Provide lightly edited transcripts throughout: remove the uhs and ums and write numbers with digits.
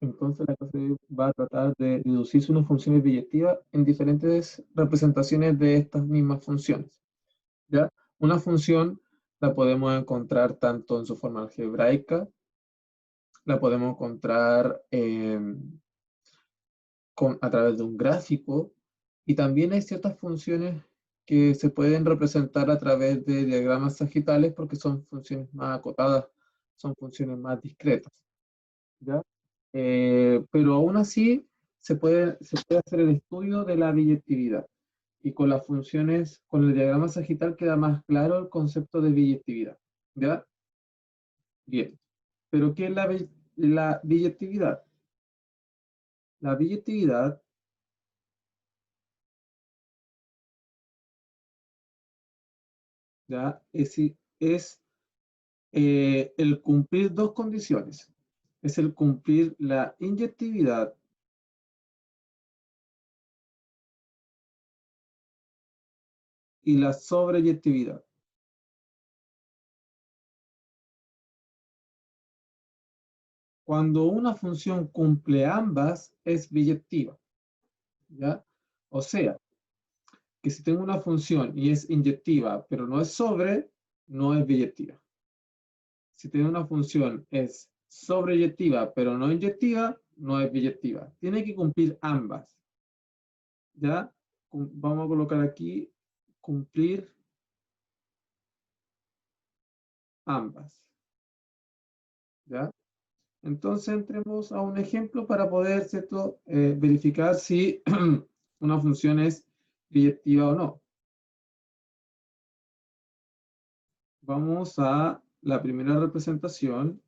Entonces la clase va a tratar de deducirse unas funciones biyectivas en diferentes representaciones de estas mismas funciones. ¿Ya? Una función la podemos encontrar tanto en su forma algebraica, la podemos encontrar a través de un gráfico, y también hay ciertas funciones que se pueden representar a través de diagramas sagitales porque son funciones más acotadas, son funciones más discretas. ¿Ya? Pero aún así se puede hacer el estudio de la biyectividad. Y con las funciones, con el diagrama sagital queda más claro el concepto de biyectividad. ¿Ya? Bien. ¿Pero qué es la biyectividad? La biyectividad, ¿ya? Es el cumplir dos condiciones. Es el cumplir la inyectividad y la sobreyectividad. Cuando una función cumple ambas, es biyectiva. ¿Ya? O sea, que si tengo una función y es inyectiva, pero no es sobre, no es biyectiva. Si tengo una función es sobreyectiva, pero no inyectiva, no es biyectiva. Tiene que cumplir ambas. ¿Ya? Vamos a colocar aquí cumplir ambas. ¿Ya? Entonces entremos a un ejemplo para poder, ¿cierto? Verificar si una función es biyectiva o no. Vamos a la primera representación.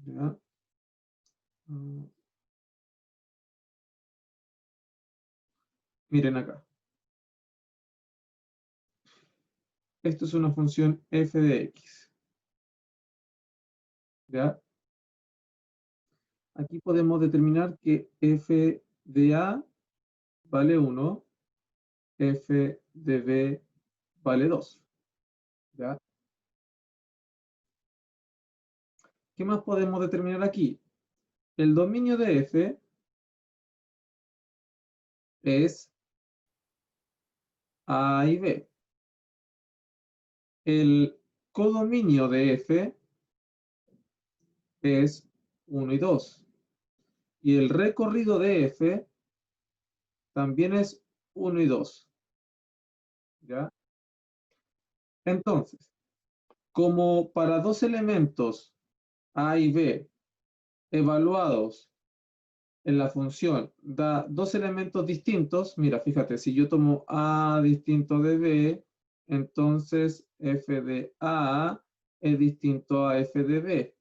¿Ya? Miren acá. Esto es una función f de x. ¿Ya? Aquí podemos determinar que f de a vale 1, f de b vale 2. ¿Ya? ¿Qué más podemos determinar aquí? El dominio de f es a y b. El codominio de f es 1 y 2. Y el recorrido de f también es 1 y 2. ¿Ya? Entonces, como para dos elementos a y b evaluados en la función da dos elementos distintos, mira, fíjate, si yo tomo a distinto de b, entonces f de a es distinto a f de b.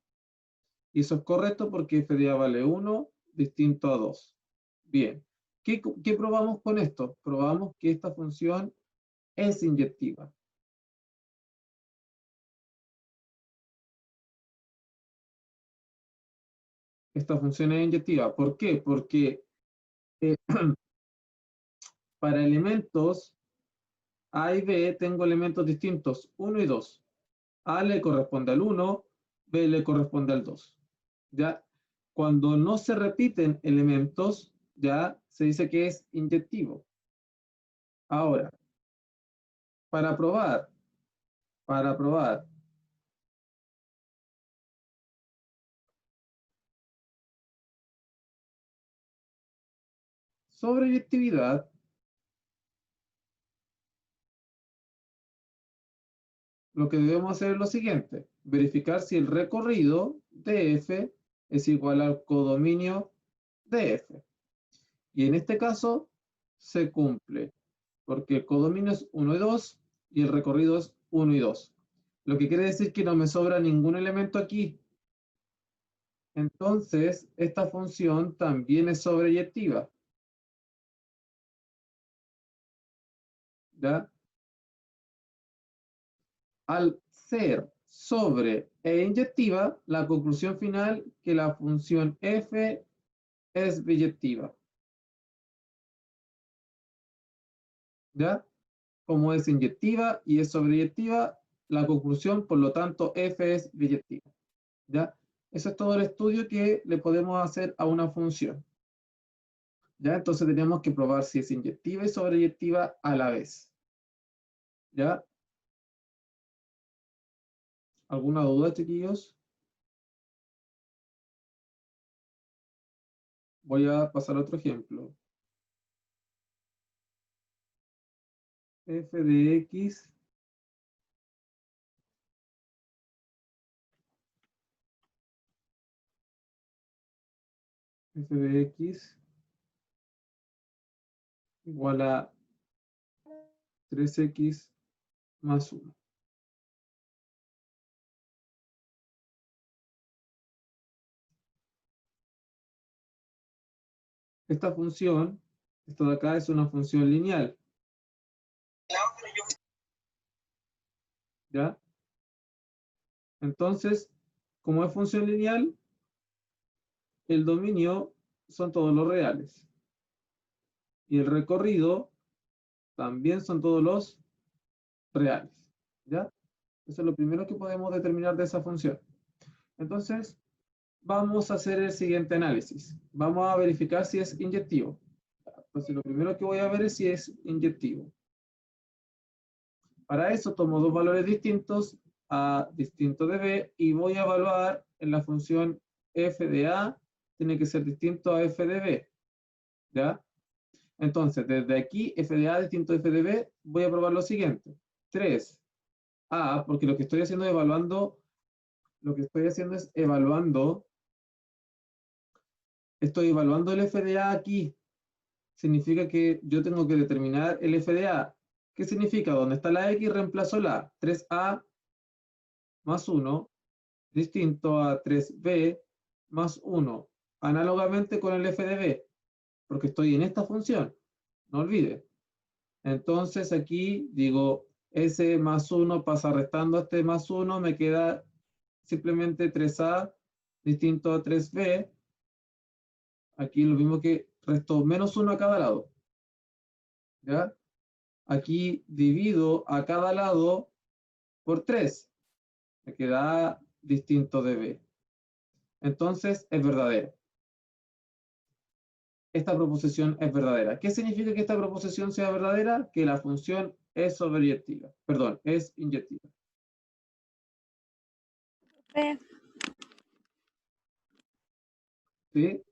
Y eso es correcto porque f de a vale 1 distinto a 2. Bien. ¿Qué probamos con esto? Probamos que esta función es inyectiva. Esta función es inyectiva. ¿Por qué? Porque eh, para elementos A y B tengo elementos distintos, 1 y 2. A le corresponde al 1, B le corresponde al 2. ¿Ya? Cuando no se repiten elementos, ya se dice que es inyectivo. Ahora, para probar, para probar sobreyectividad, lo que debemos hacer es lo siguiente: verificar si el recorrido de f es igual al codominio de f. Y en este caso se cumple, porque el codominio es 1 y 2 y el recorrido es 1 y 2. Lo que quiere decir que no me sobra ningún elemento aquí. Entonces, esta función también es sobreyectiva. ¿Ya? Al ser sobre e inyectiva, la conclusión final que la función f es biyectiva. ¿Ya? Como es inyectiva y es sobreyectiva, la conclusión, por lo tanto, f es biyectiva. ¿Ya? Eso es todo el estudio que le podemos hacer a una función. ¿Ya? Entonces tenemos que probar si es inyectiva y sobreyectiva a la vez. ¿Ya? ¿Alguna duda, chiquillos? Voy a pasar a otro ejemplo. F de X f de X igual a 3X más 1. Esta función, esto de acá es una función lineal. ¿Ya? Entonces, como es función lineal, el dominio son todos los reales. Y el recorrido también son todos los reales. ¿Ya? Eso es lo primero que podemos determinar de esa función. Entonces, vamos a hacer el siguiente análisis. Vamos a verificar si es inyectivo. Entonces, lo primero que voy a ver es si es inyectivo. Para eso tomo dos valores distintos, A distinto de B, y voy a evaluar en la función f de A, tiene que ser distinto a f de B. ¿Ya? Entonces, desde aquí, f de A distinto a f de B, voy a probar lo siguiente. 3A, porque lo que estoy haciendo es evaluando, estoy evaluando el f de A aquí. Significa que yo tengo que determinar el f de A. ¿Qué significa? Donde está la X, reemplazo la A. 3A más 1, distinto a 3B más 1, análogamente con el f de B, porque estoy en esta función, no olvide. Entonces aquí digo, S más 1 pasa restando a este más 1, me queda simplemente 3A distinto a 3B. Aquí lo mismo que resto menos 1 a cada lado. ¿Ya? Aquí divido a cada lado por 3. Me queda distinto de B. Entonces es verdadero. Esta proposición es verdadera. ¿Qué significa que esta proposición sea verdadera? Que la función es sobreyectiva. Perdón, es inyectiva. Eh, ¿Sí?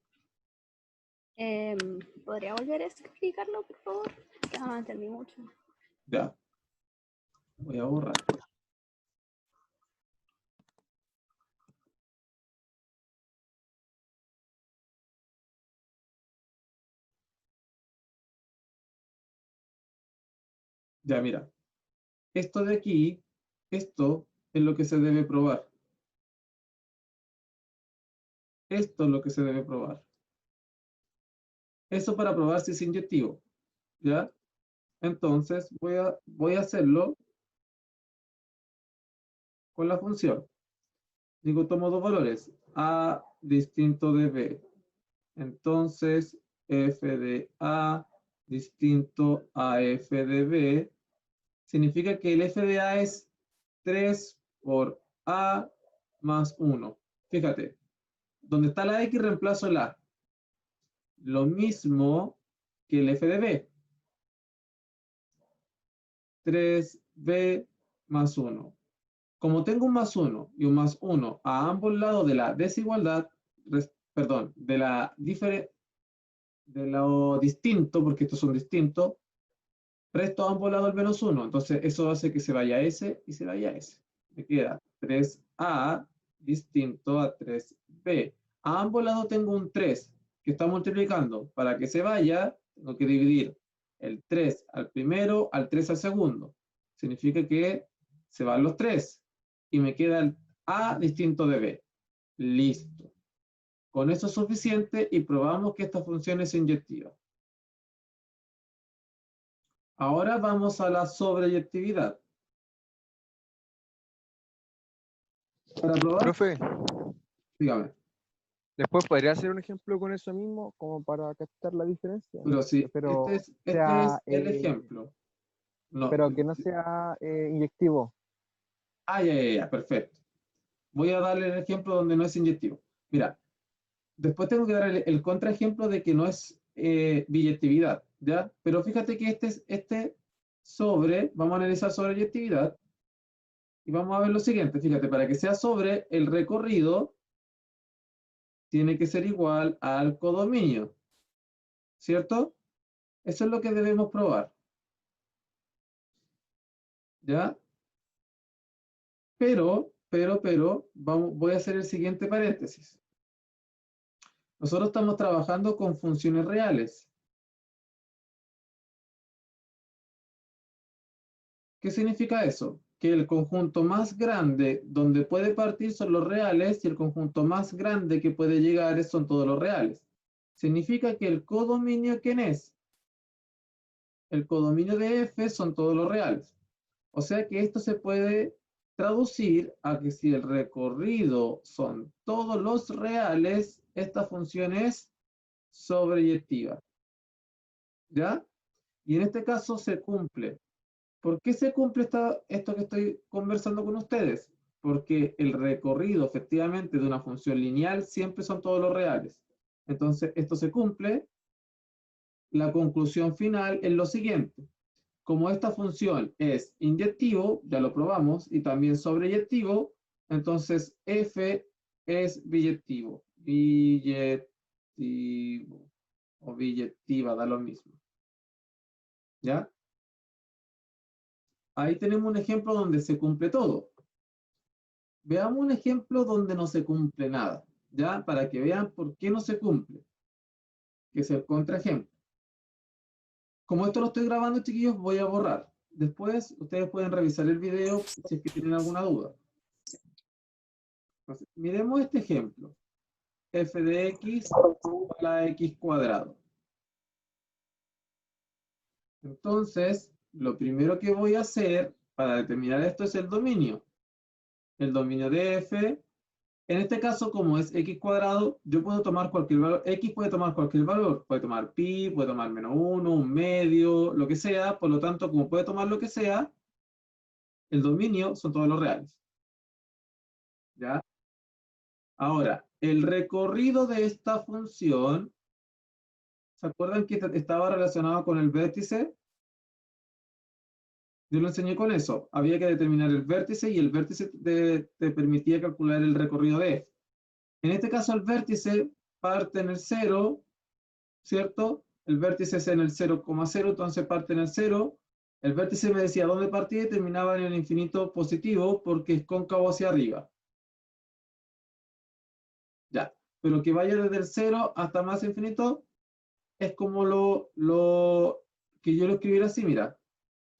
¿Podría volver a explicarlo, por favor? Ya no entendí mucho. Ya. Voy a borrar. Ya, mira. Esto de aquí, esto es lo que se debe probar. Esto es lo que se debe probar. Eso para probar si es inyectivo. ¿Ya? Entonces voy a hacerlo con la función. Digo, tomo dos valores. A distinto de B. Entonces, f de A distinto a f de B significa que el f de A es 3 por A más 1. Fíjate, donde está la X reemplazo el A. Lo mismo que el f de B. 3B más 1. Como tengo un más 1 y un más 1 a ambos lados de la desigualdad, perdón, de lo distinto, porque estos son distintos, resto a ambos lados el menos 1. Entonces eso hace que se vaya S y se vaya S. Me queda 3A distinto a 3B. A ambos lados tengo un 3 que está multiplicando. Para que se vaya, tengo que dividir el 3 al primero al 3 al segundo. Significa que se van los 3 y me queda el A distinto de B. Listo. Con eso es suficiente y probamos que esta función es inyectiva. Ahora vamos a la sobreyectividad. Para probar, Profe, dígame. después podría hacer un ejemplo con eso mismo, como para captar la diferencia. Pero sí, Pero este sea, es el ejemplo. No, pero que no sea inyectivo. Ah, ya, perfecto. Voy a darle el ejemplo donde no es inyectivo. Mira, después tengo que dar el contraejemplo de que no es biyectividad, ¿ya? Pero fíjate que este sobre, vamos a analizar sobreyectividad, y vamos a ver lo siguiente, fíjate, para que sea sobre, el recorrido tiene que ser igual al codominio, ¿cierto? Eso es lo que debemos probar, ¿ya? Pero, voy a hacer el siguiente paréntesis. Nosotros estamos trabajando con funciones reales. ¿Qué significa eso? Que el conjunto más grande donde puede partir son los reales y el conjunto más grande que puede llegar son todos los reales. Significa que el codominio, ¿quién es? El codominio de F son todos los reales. O sea que esto se puede traducir a que si el recorrido son todos los reales, esta función es sobreyectiva. ¿Ya? Y en este caso se cumple. ¿Por qué se cumple esto que estoy conversando con ustedes? Porque el recorrido efectivamente de una función lineal siempre son todos los reales. Entonces, esto se cumple. La conclusión final es lo siguiente. Como esta función es inyectivo, ya lo probamos, y también sobreyectivo, entonces f es biyectivo. Biyectivo o biyectiva, da lo mismo. ¿Ya? Ahí tenemos un ejemplo donde se cumple todo. Veamos un ejemplo donde no se cumple nada, ¿ya? Para que vean por qué no se cumple, que es el contraejemplo. Como esto lo estoy grabando, chiquillos, voy a borrar. Después, ustedes pueden revisar el video si es que tienen alguna duda. Entonces, miremos este ejemplo. F de x a la x cuadrado. Entonces, lo primero que voy a hacer para determinar esto es el dominio. El dominio de f. En este caso, como es x cuadrado, yo puedo tomar cualquier valor. X puede tomar cualquier valor. Puede tomar pi, puede tomar -1, un medio, lo que sea. Por lo tanto, como puede tomar lo que sea, el dominio son todos los reales. ¿Ya? Ahora, el recorrido de esta función, ¿se acuerdan que estaba relacionado con el vértice? Yo lo enseñé con eso. Había que determinar el vértice y el vértice te permitía calcular el recorrido de f. En este caso, el vértice parte en el 0, ¿cierto? El vértice es en el 0,0, entonces parte en el 0. El vértice me decía dónde partía y terminaba en el infinito positivo porque es cóncavo hacia arriba. Ya. Pero que vaya desde el 0 hasta más infinito es como que yo lo escribiera así, mira.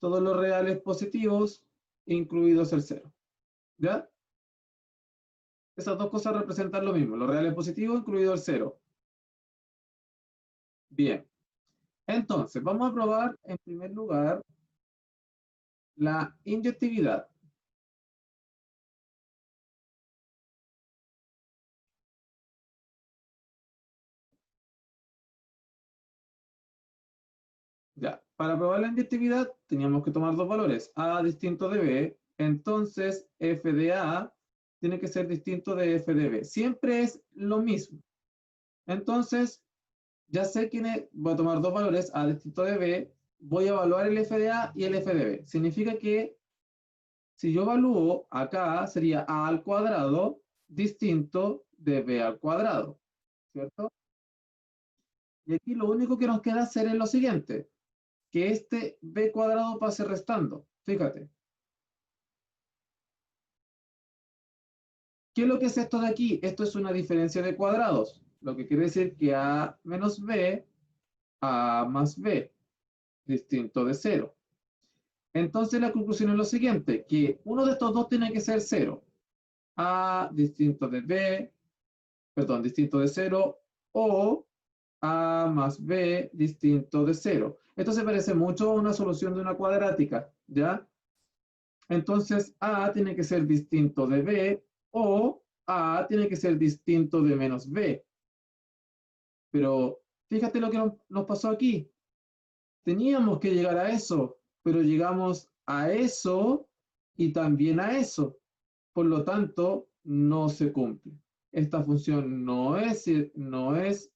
Todos los reales positivos, incluidos el 0. ¿Ya? Esas dos cosas representan lo mismo, los reales positivos, incluido el 0. Bien. Entonces, vamos a probar en primer lugar la inyectividad. Ya, para probar la inyectividad teníamos que tomar dos valores, A distinto de B, entonces f de A tiene que ser distinto de f de B. Siempre es lo mismo. Entonces, ya sé voy a tomar dos valores, A distinto de B, voy a evaluar el f de A y el f de B. Significa que si yo evalúo acá sería A al cuadrado distinto de B al cuadrado, ¿cierto? Y aquí lo único que nos queda hacer es lo siguiente, que este B cuadrado pase restando. Fíjate. ¿Qué es lo que es esto de aquí? Esto es una diferencia de cuadrados, lo que quiere decir que A menos B, A más B, distinto de 0. Entonces la conclusión es lo siguiente, que uno de estos dos tiene que ser 0. A distinto de B, perdón, distinto de 0, o A más B distinto de 0. Esto se parece mucho a una solución de una cuadrática, ¿ya? Entonces A tiene que ser distinto de B o A tiene que ser distinto de menos B. Pero fíjate lo que nos pasó aquí. Teníamos que llegar a eso, pero llegamos a eso y también a eso. Por lo tanto, no se cumple. Esta función no es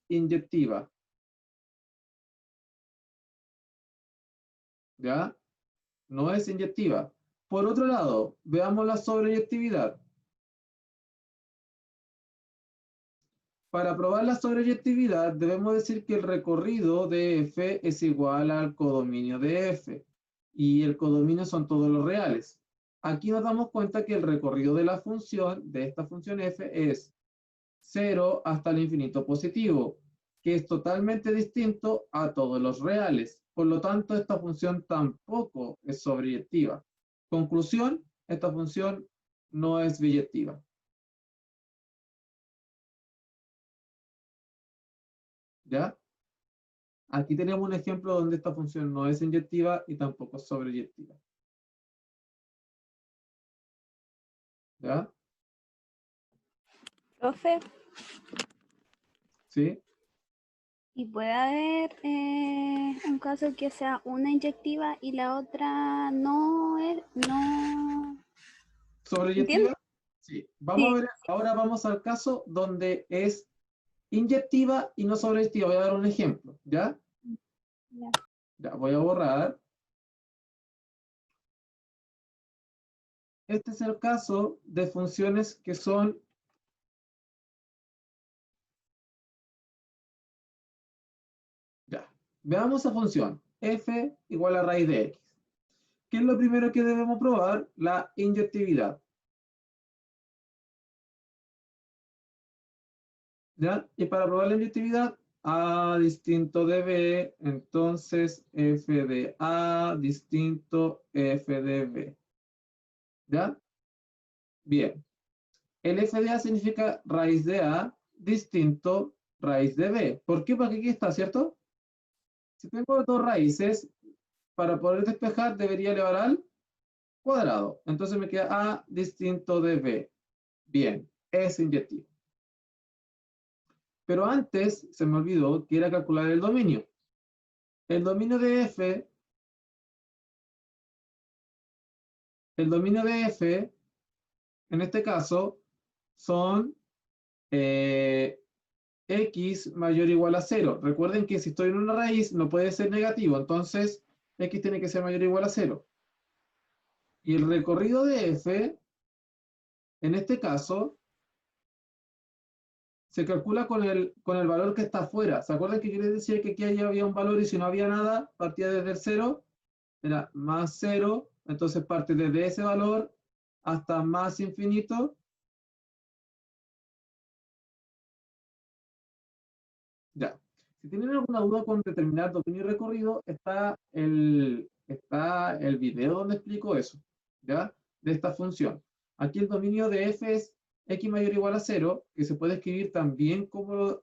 inyectiva. ¿Ya? No es inyectiva. Por otro lado, veamos la sobreyectividad. Para probar la sobreyectividad, debemos decir que el recorrido de f es igual al codominio de f. Y el codominio son todos los reales. Aquí nos damos cuenta que el recorrido de la función, de esta función f, es 0 hasta el infinito positivo, que es totalmente distinto a todos los reales. Por lo tanto, esta función tampoco es sobreyectiva. Conclusión, esta función no es biyectiva. ¿Ya? Aquí tenemos un ejemplo donde esta función no es inyectiva y tampoco es sobreyectiva. ¿Ya? Profe, ¿Sí? ¿y puede haber un caso que sea una inyectiva y la otra no es, no, ¿entiendes? ¿Sobreyectiva? Sí. Vamos a Sí, ver, ahora vamos al caso donde es inyectiva y no sobreyectiva. Voy a dar un ejemplo, ¿ya? ya. Ya, voy a borrar. Este es el caso de funciones que son... Ya, veamos esa función. F igual a raíz de x. ¿Qué es lo primero que debemos probar? La inyectividad. ¿Ya? Y para probar la inyectividad, A distinto de B, entonces F de A distinto F de B. ¿Ya? Bien. El F de A significa raíz de A distinto raíz de B. ¿Por qué? Porque aquí está, ¿cierto? Si tengo dos raíces, para poder despejar debería elevar al cuadrado. Entonces me queda A distinto de B. Bien, es inyectivo. Pero antes se me olvidó que era calcular el dominio. El dominio de F, el dominio de F, en este caso, son x mayor o igual a 0. Recuerden que si estoy en una raíz no puede ser negativo, entonces x tiene que ser mayor o igual a 0. Y el recorrido de F, en este caso, se calcula con el valor que está afuera. ¿Se acuerdan que yo les decía que aquí había un valor y si no había nada, partía desde el 0? Era más 0, entonces parte desde ese valor hasta más infinito. Ya. Si tienen alguna duda con determinar dominio y recorrido, está el video donde explico eso, ¿ya? De esta función. Aquí el dominio de f es x mayor o igual a 0, que se puede escribir también como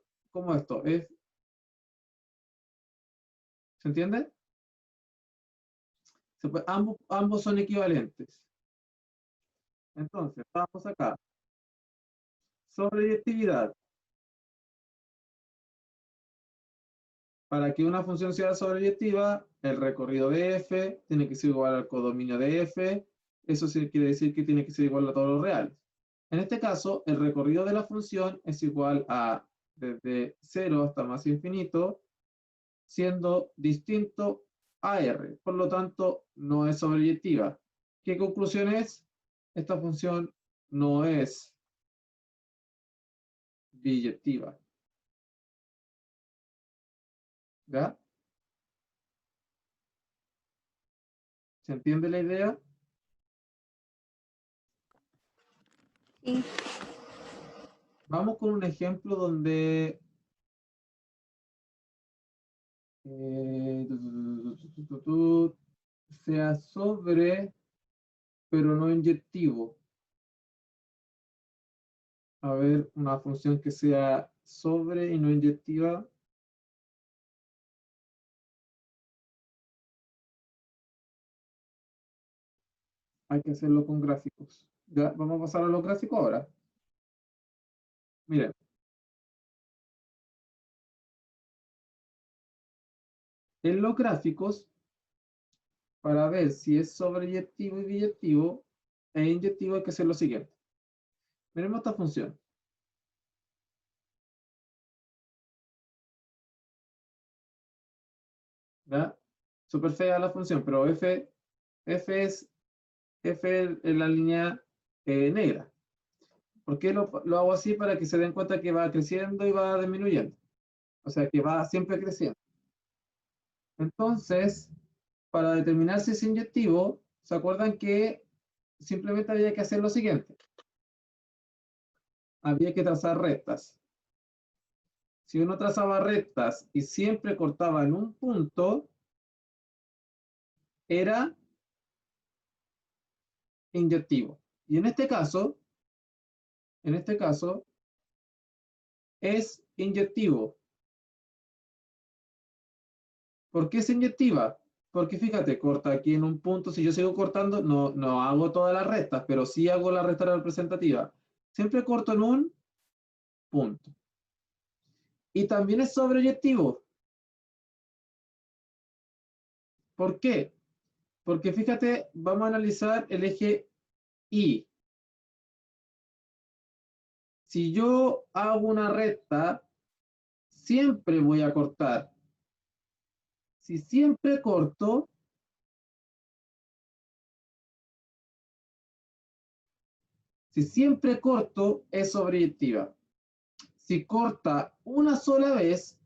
esto. ¿Se entiende? Ambos son equivalentes. Entonces, vamos acá. Sobreyectividad. Para que una función sea sobreyectiva, el recorrido de f tiene que ser igual al codominio de f. Eso sí quiere decir que tiene que ser igual a todos los reales. En este caso, el recorrido de la función es igual a desde 0 hasta más infinito, siendo distinto a r. Por lo tanto, no es sobreyectiva. ¿Qué conclusión es? Esta función no es biyectiva. ¿Ya? ¿Se entiende la idea? Sí. Vamos con un ejemplo donde sea sobre, pero no inyectivo. A ver, una función que sea sobre y no inyectiva. Hay que hacerlo con gráficos. Ya, vamos a pasar a los gráficos ahora. Miren, en los gráficos, para ver si es sobreyectivo y biyectivo, e inyectivo hay que hacer lo siguiente. Miremos esta función. ¿Ya? Súper fea la función, pero f es la línea negra. ¿Por qué lo hago así? Para que se den cuenta que va creciendo y va disminuyendo. O sea, que va siempre creciendo. Entonces, para determinar si es inyectivo, ¿se acuerdan que simplemente había que hacer lo siguiente? Había que trazar rectas. Si uno trazaba rectas y siempre cortaba en un punto, era inyectivo. Y en este caso, es inyectivo. ¿Por qué es inyectiva? Porque fíjate, corta aquí en un punto. Si yo sigo cortando, no hago todas las rectas, pero sí hago la recta representativa. Siempre corto en un punto. Y también es sobreyectivo. ¿Por qué? Porque fíjate, vamos a analizar el eje Y. Si yo hago una recta, siempre voy a cortar. Si siempre corto, es sobreyectiva. Si corta una sola vez,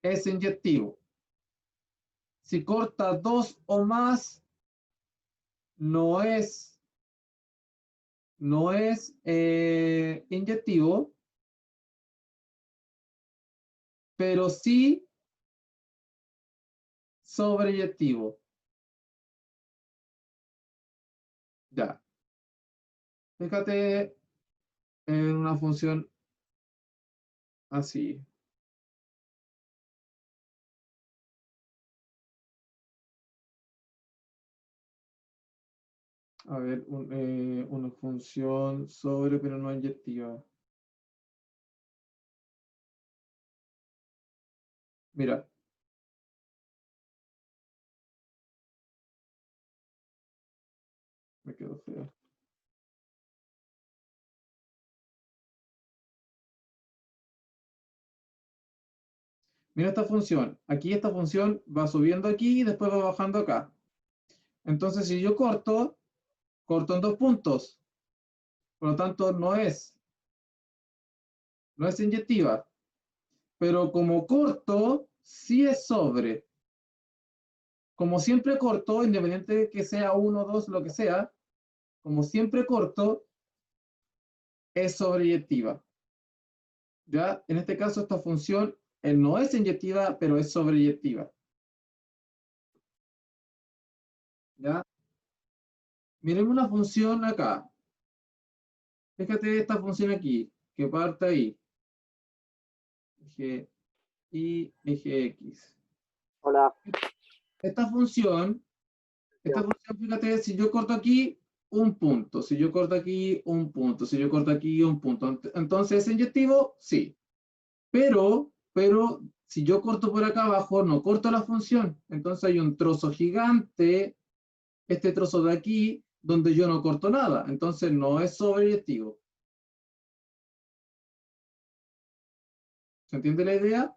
es inyectivo. Si corta dos o más, no es inyectivo, pero sí sobreyectivo. Ya. Fíjate en una función así. A ver, una función sobre, pero no inyectiva. Mira. Me quedó feo. Mira esta función. Aquí esta función va subiendo aquí y después va bajando acá. Entonces, si yo corto en dos puntos. Por lo tanto, no es inyectiva. Pero como corto, sí es sobre. Como siempre corto, independiente de que sea uno, dos, lo que sea, como siempre corto, es sobreyectiva. ¿Ya? En este caso, esta función no es inyectiva, pero es sobreyectiva. ¿Ya? Miremos una función acá. Fíjate esta función aquí, que parte ahí. Eje Y, eje X. Hola. Esta función, fíjate, si yo corto aquí, un punto. Si yo corto aquí, un punto. Si yo corto aquí, un punto. Entonces, ¿es inyectivo? Sí. Pero, si yo corto por acá abajo, no corto la función. Entonces hay un trozo gigante, este trozo de aquí, donde yo no corto nada. Entonces no es sobreyectivo. ¿Se entiende la idea?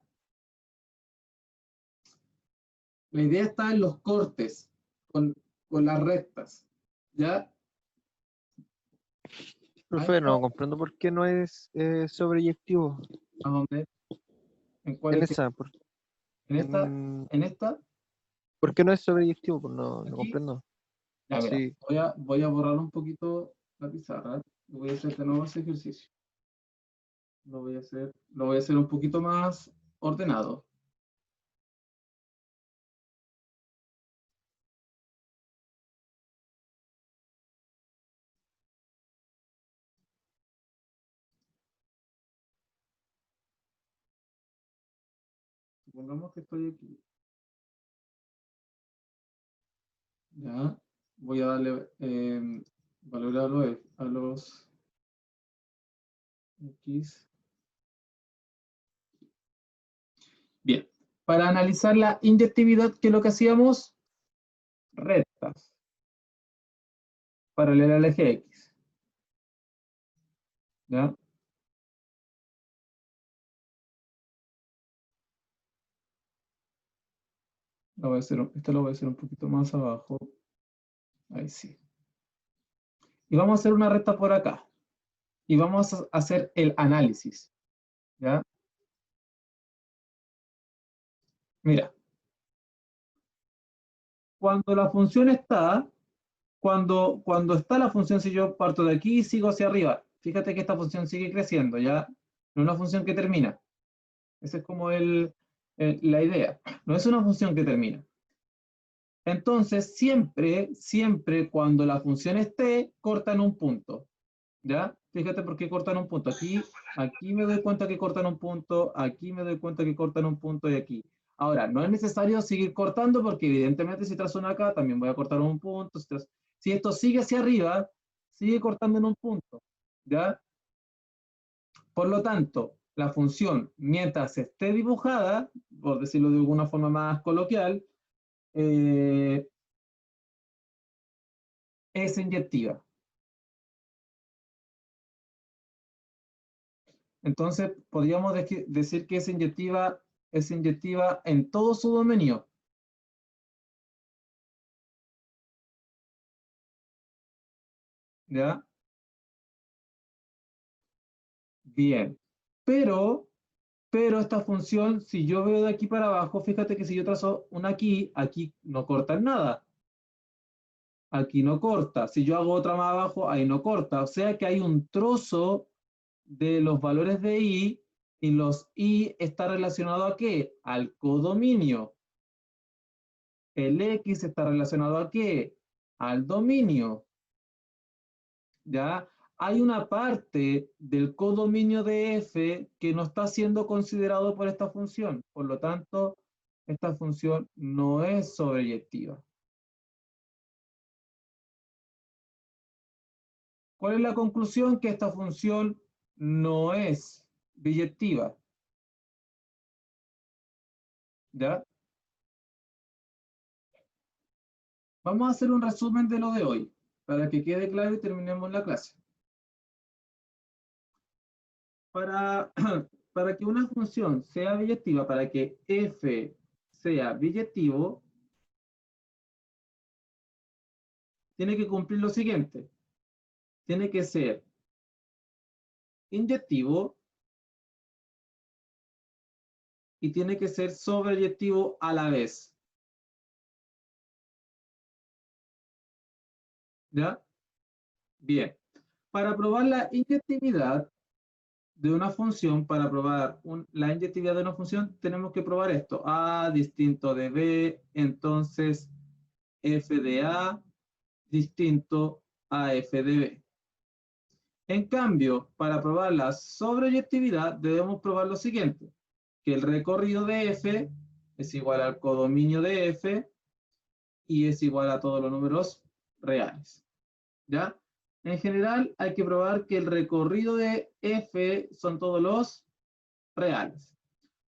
La idea está en los cortes, con las rectas. ¿Ya? Profe, no comprendo por qué no es sobreyectivo. ¿A dónde? ¿En cuál En es que? esa, ¿En esta? en- ¿En esta? ¿por qué no es sobreyectivo? Pues no ¿Aquí? comprendo. Ya, verá. Sí, Voy a borrar un poquito la pizarra. Voy a hacer de nuevo ese ejercicio. Lo voy a hacer un poquito más ordenado. Supongamos que estoy aquí. Ya. Voy a darle valor a los X. Bien. Para analizar la inyectividad, ¿qué es lo que hacíamos? Rectas, paralelas al eje X. ¿Ya? Esto lo voy a hacer un poquito más abajo. Ahí sí. Y vamos a hacer una recta por acá. Y vamos a hacer el análisis. ¿Ya? Mira. Cuando la función está, cuando está la función, si yo parto de aquí y sigo hacia arriba, fíjate que esta función sigue creciendo, ¿ya? No es una función que termina. Esa es como la idea. No es una función que termina. Entonces, siempre cuando la función esté, corta en un punto. ¿Ya? Fíjate por qué cortan un punto. Aquí me doy cuenta que cortan un punto, aquí me doy cuenta que cortan un punto y aquí. Ahora, no es necesario seguir cortando porque evidentemente si trazo una acá, también voy a cortar un punto. Si esto sigue hacia arriba, sigue cortando en un punto. ¿Ya? Por lo tanto, la función, mientras esté dibujada, por decirlo de alguna forma más coloquial, eh, es inyectiva. Entonces, podríamos decir que es inyectiva en todo su dominio. ¿Ya? Bien. Pero, pero esta función, si yo veo de aquí para abajo, fíjate que si yo trazo una aquí no corta en nada. Aquí no corta. Si yo hago otra más abajo, ahí no corta. O sea que hay un trozo de los valores de y los i está relacionado ¿a qué? Al codominio. El x está relacionado ¿a qué? Al dominio. ¿Ya? Hay una parte del codominio de f que no está siendo considerado por esta función. Por lo tanto, esta función no es sobreyectiva. ¿Cuál es la conclusión? Que esta función no es biyectiva. ¿Ya? Vamos a hacer un resumen de lo de hoy, para que quede claro y terminemos la clase. Para, para que una función sea biyectiva, para que f sea biyectivo, tiene que cumplir lo siguiente. Tiene que ser inyectivo y tiene que ser sobreyectivo a la vez. ¿Ya? Bien. Para probar la inyectividad de una función, para probar la inyectividad de una función, tenemos que probar esto. A distinto de B, entonces f de A distinto a f de B. En cambio, para probar la sobreyectividad, debemos probar lo siguiente, que el recorrido de f es igual al codominio de f y es igual a todos los números reales. ¿Ya? En general, hay que probar que el recorrido de f son todos los reales.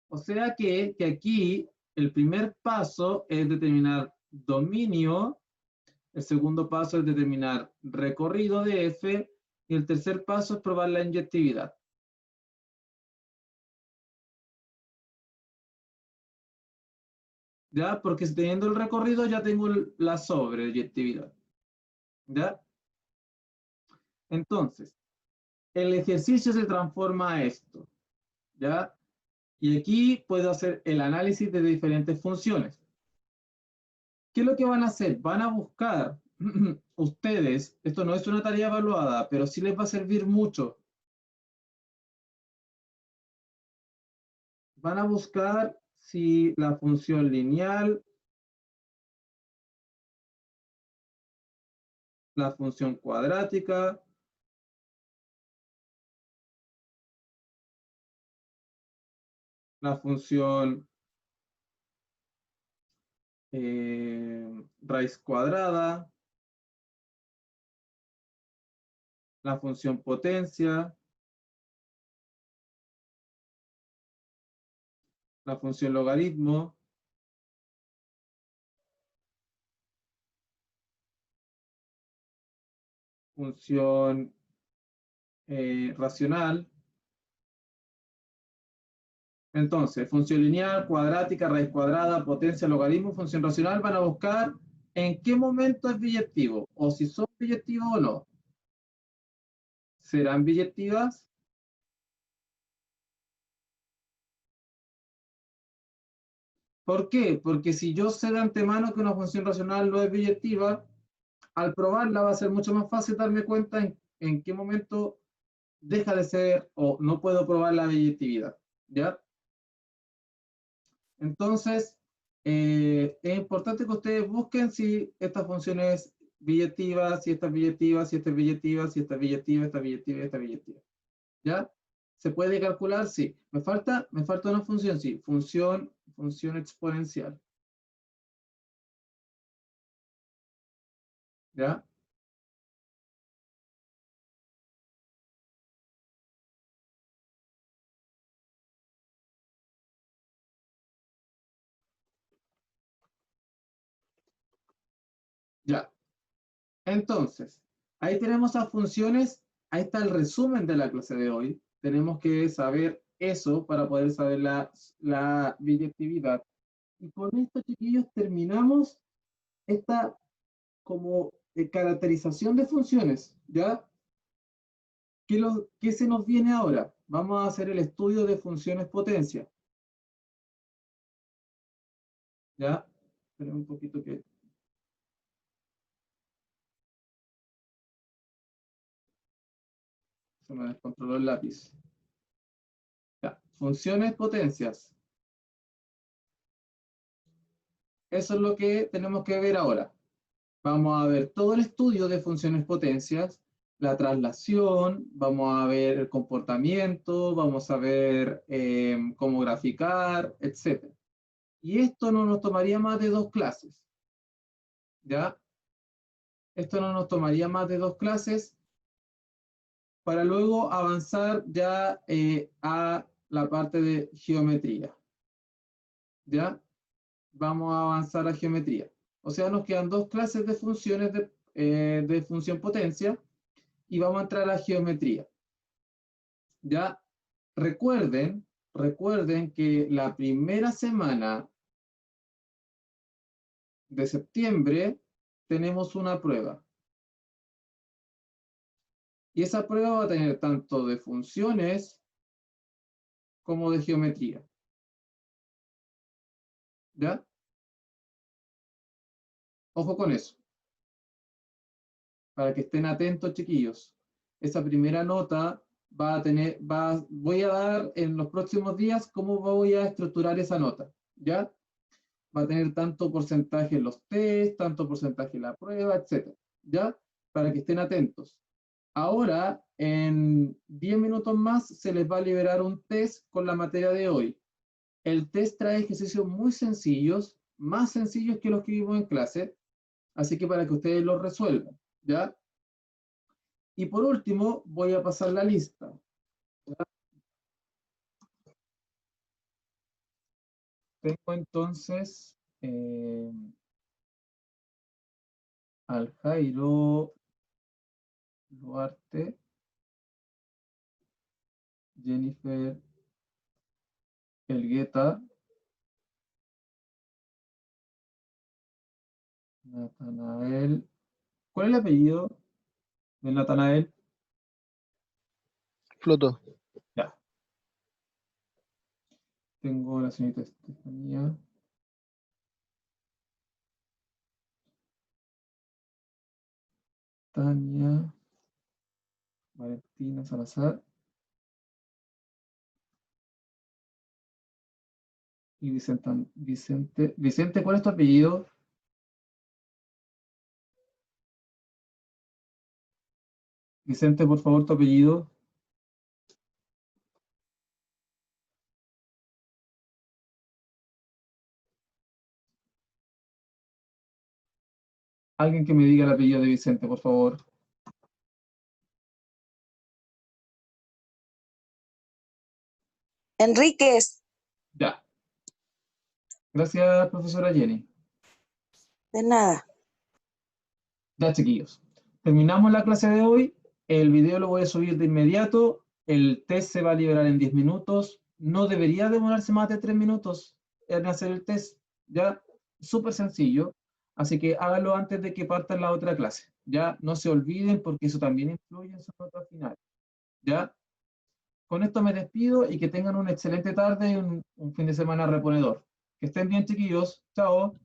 O sea que aquí el primer paso es determinar dominio, el segundo paso es determinar recorrido de f y el tercer paso es probar la inyectividad. ¿Ya? Porque teniendo el recorrido ya tengo la sobreyectividad. ¿Ya? Entonces, el ejercicio se transforma a esto. ¿Ya? Y aquí puedo hacer el análisis de diferentes funciones. ¿Qué es lo que van a hacer? Van a buscar ustedes, esto no es una tarea evaluada, pero sí les va a servir mucho. Van a buscar si la función lineal, la función cuadrática, la función raíz cuadrada, la función potencia, la función logaritmo, función racional. Entonces, función lineal, cuadrática, raíz cuadrada, potencia, logaritmo, función racional, van a buscar en qué momento es biyectivo, o si son biyectivos o no. ¿Serán biyectivas? ¿Por qué? Porque si yo sé de antemano que una función racional no es biyectiva, al probarla va a ser mucho más fácil darme cuenta en qué momento deja de ser o no puedo probar la biyectividad. ¿Ya? Entonces, es importante que ustedes busquen si esta función es biyectiva, si esta es biyectiva, si esta es biyectiva, si esta es biyectiva, esta es biyectiva, esta es biyectiva. ¿Ya? ¿Se puede calcular? Sí. ¿Me falta una función? Sí. Función exponencial. ¿Ya? Ya. Entonces, ahí tenemos las funciones, ahí está el resumen de la clase de hoy. Tenemos que saber eso para poder saber la biyectividad. Y con esto, chiquillos, terminamos esta como caracterización de funciones, ¿ya? ¿Qué se nos viene ahora? Vamos a hacer el estudio de funciones potencia, ¿ya? Esperen un poquito que se me descontroló el lápiz. Ya, funciones potencias. Eso es lo que tenemos que ver ahora. Vamos a ver todo el estudio de funciones potencias, la traslación, vamos a ver el comportamiento, vamos a ver cómo graficar, etc. Y esto no nos tomaría más de 2 clases, ¿ya? Esto no nos tomaría más de 2 clases para luego avanzar ya a la parte de geometría, ¿ya? Vamos a avanzar a geometría. O sea, nos quedan 2 clases de funciones de función potencia y vamos a entrar a geometría. Ya recuerden que la primera semana de septiembre tenemos una prueba. Y esa prueba va a tener tanto de funciones como de geometría. ¿Ya? Ojo con eso. Para que estén atentos, chiquillos. Esa primera nota voy a dar en los próximos días cómo voy a estructurar esa nota. ¿Ya? Va a tener tanto porcentaje en los test, tanto porcentaje en la prueba, etc. ¿Ya? Para que estén atentos. Ahora, en 10 minutos más, se les va a liberar un test con la materia de hoy. El test trae ejercicios muy sencillos, más sencillos que los que vimos en clase, así que para que ustedes los resuelvan, ¿ya? Y por último, voy a pasar la lista. ¿Ya? Tengo entonces al Jairo Duarte, Jennifer Elgueta, Natanael. ¿Cuál es el apellido de Natanael? Floto. Ya. Tengo la señorita Estefanía. Tania. Valentina Salazar. Y Vicente, ¿cuál es tu apellido? Vicente, por favor, tu apellido. Alguien que me diga el apellido de Vicente, por favor. Enríquez. Ya. Gracias, profesora Jenny. De nada. Ya, chiquillos. Terminamos la clase de hoy. El video lo voy a subir de inmediato. El test se va a liberar en 10 minutos. No debería demorarse más de 3 minutos en hacer el test. Ya, súper sencillo. Así que háganlo antes de que partan la otra clase. Ya, no se olviden porque eso también influye en su nota final. Ya, con esto me despido y que tengan una excelente tarde y un fin de semana reponedor. Que estén bien, chiquillos. Chao.